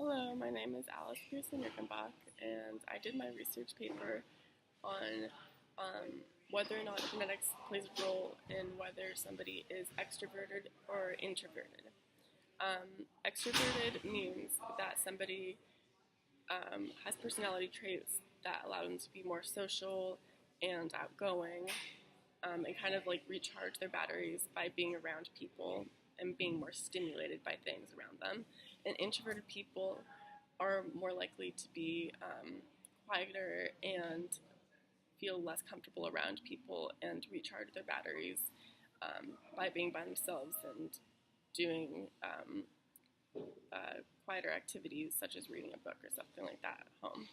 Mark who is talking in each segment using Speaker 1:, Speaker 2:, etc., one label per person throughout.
Speaker 1: Hello, my name is Alice Pearson-Rickenbach, and I did my research paper on whether or not genetics plays a role in whether somebody is extroverted or introverted. Extroverted means that somebody has personality traits that allow them to be more social and outgoing, and kind of like recharge their batteries by being around people and being more stimulated by things around them. And introverted people are more likely to be quieter and feel less comfortable around people and recharge their batteries by being by themselves and doing quieter activities such as reading a book or something like that at home.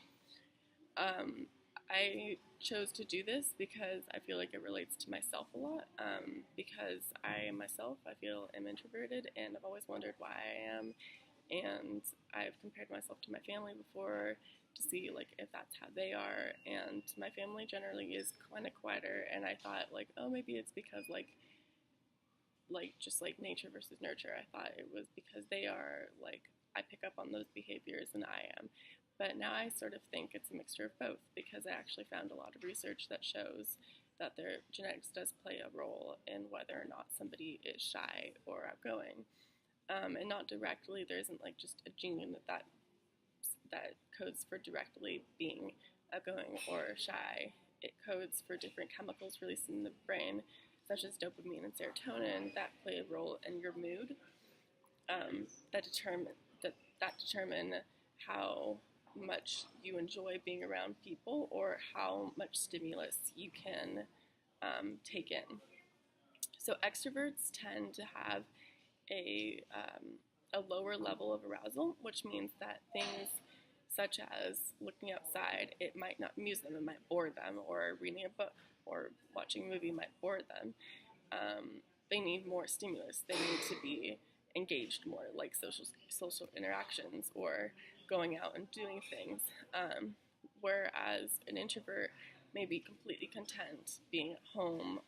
Speaker 1: I chose to do this because I feel like it relates to myself a lot, because I myself, I feel, am introverted, and I've always wondered why I am, and I've compared myself to my family before to see like if that's how they are, and my family generally is kind of quieter, and I thought like, oh, maybe it's because just like nature versus nurture. I thought it was because they are like, I pick up on those behaviors and I am. But now I sort of think it's a mixture of both, because I actually found a lot of research that shows that their genetics does play a role in whether or not somebody is shy or outgoing. And not directly, there isn't like just a gene that codes for directly being outgoing or shy. It codes for different chemicals released in the brain, such as dopamine and serotonin, that play a role in your mood, that determine how much you enjoy being around people or how much stimulus you can take in. So extroverts tend to have a lower level of arousal, which means that things such as looking outside, it might not amuse them, it might bore them, or reading a book or watching a movie might bore them. They need more stimulus. They need to be engaged more, like social interactions or going out and doing things. Whereas an introvert may be completely content being at home,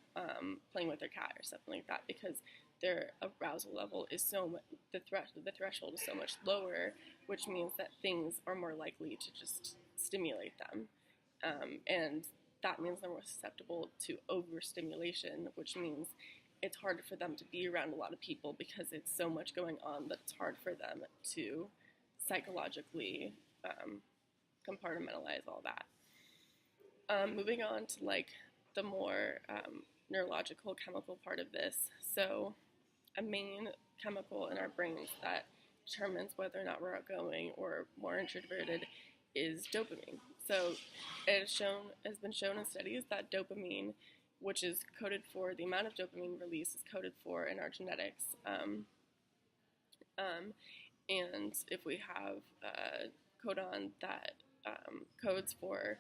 Speaker 1: playing with their cat or something like that, because their arousal level is the threshold is so much lower, which means that things are more likely to just stimulate them, and that means they're more susceptible to overstimulation, which means it's harder for them to be around a lot of people because it's so much going on that it's hard for them to psychologically compartmentalize all that. Moving on to like the more neurological chemical part of this. So a main chemical in our brains that determines whether or not we're outgoing or more introverted is dopamine. So it has been shown in studies that dopamine, which is coded for the amount of dopamine release, is coded for in our genetics. And if we have a codon that codes for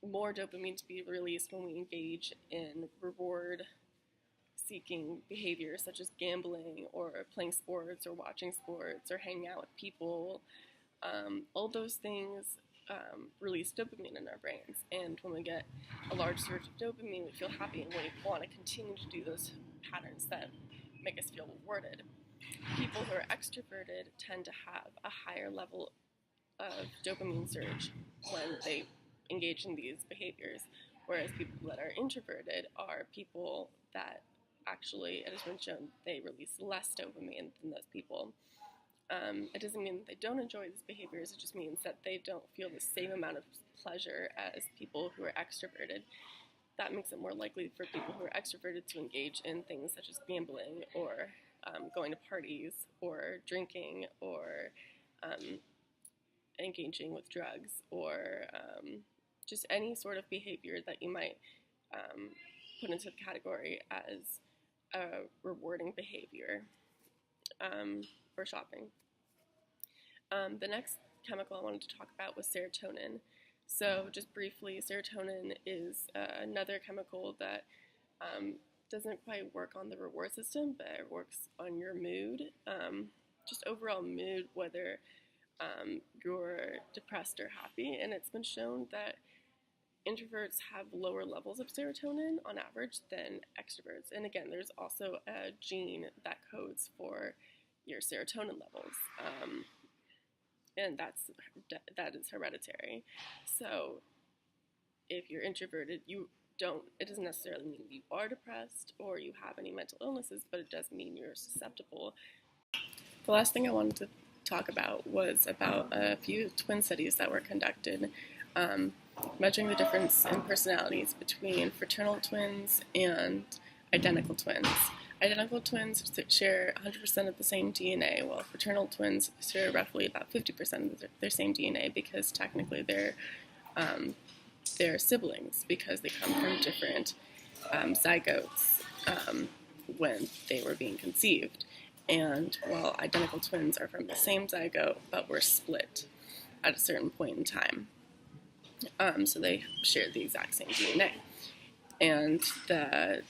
Speaker 1: more dopamine to be released when we engage in reward-seeking behaviors such as gambling or playing sports or watching sports or hanging out with people, all those things release dopamine in our brains. And when we get a large surge of dopamine, we feel happy and we want to continue to do those patterns that make us feel rewarded. People who are extroverted tend to have a higher level of dopamine surge when they engage in these behaviors, whereas people that are introverted are people that actually, it has been shown, they release less dopamine than those people. It doesn't mean that they don't enjoy these behaviors, it just means that they don't feel the same amount of pleasure as people who are extroverted. That makes it more likely for people who are extroverted to engage in things such as gambling or going to parties or drinking or engaging with drugs or just any sort of behavior that you might put into the category as a rewarding behavior for shopping. The next chemical I wanted to talk about was serotonin. So just briefly, serotonin is another chemical that doesn't quite work on the reward system, but it works on your mood, just overall mood, whether you're depressed or happy. And it's been shown that introverts have lower levels of serotonin on average than extroverts. And again, there's also a gene that codes for your serotonin levels, and that is hereditary. So if you're introverted, it doesn't necessarily mean you are depressed or you have any mental illnesses, but it does mean you're susceptible. The last thing I wanted to talk about was about a few twin studies that were conducted, um, measuring the difference in personalities between fraternal twins and identical twins. Identical twins share 100% of the same DNA, while fraternal twins share roughly about 50% of their same DNA, because technically they're siblings, because they come from different zygotes when they were being conceived. And while identical twins are from the same zygote, but were split at a certain point in time. So they shared the exact same DNA. And the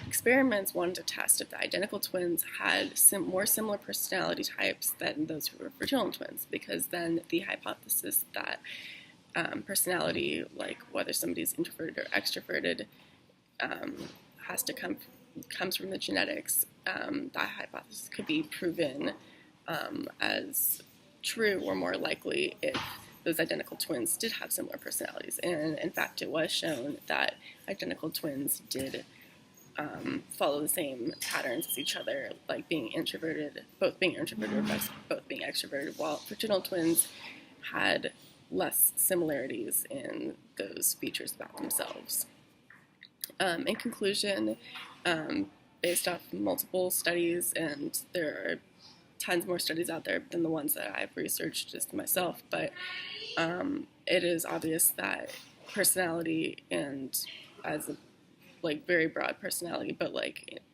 Speaker 1: experiments wanted to test if the identical twins had more similar personality types than those who were fraternal twins, because then the hypothesis that personality, like whether somebody's introverted or extroverted, comes from the genetics. That hypothesis could be proven as true or more likely if those identical twins did have similar personalities. And in fact, it was shown that identical twins did follow the same patterns as each other, like being introverted, both being introverted or both being extroverted, while fraternal twins had less similarities in those features about themselves. In conclusion, based off multiple studies, and there are tons more studies out there than the ones that I've researched just myself, but it is obvious that personality, and as a very broad personality, but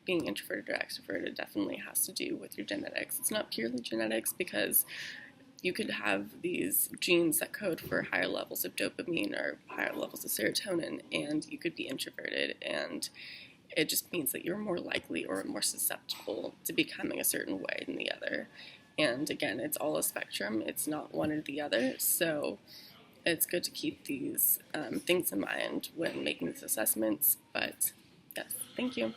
Speaker 1: being introverted or extroverted definitely has to do with your genetics. It's not purely genetics, because you could have these genes that code for higher levels of dopamine or higher levels of serotonin, and you could be introverted, and it just means that you're more likely or more susceptible to becoming a certain way than the other. And again, it's all a spectrum. It's not one or the other. So it's good to keep these things in mind when making these assessments. But yes, thank you.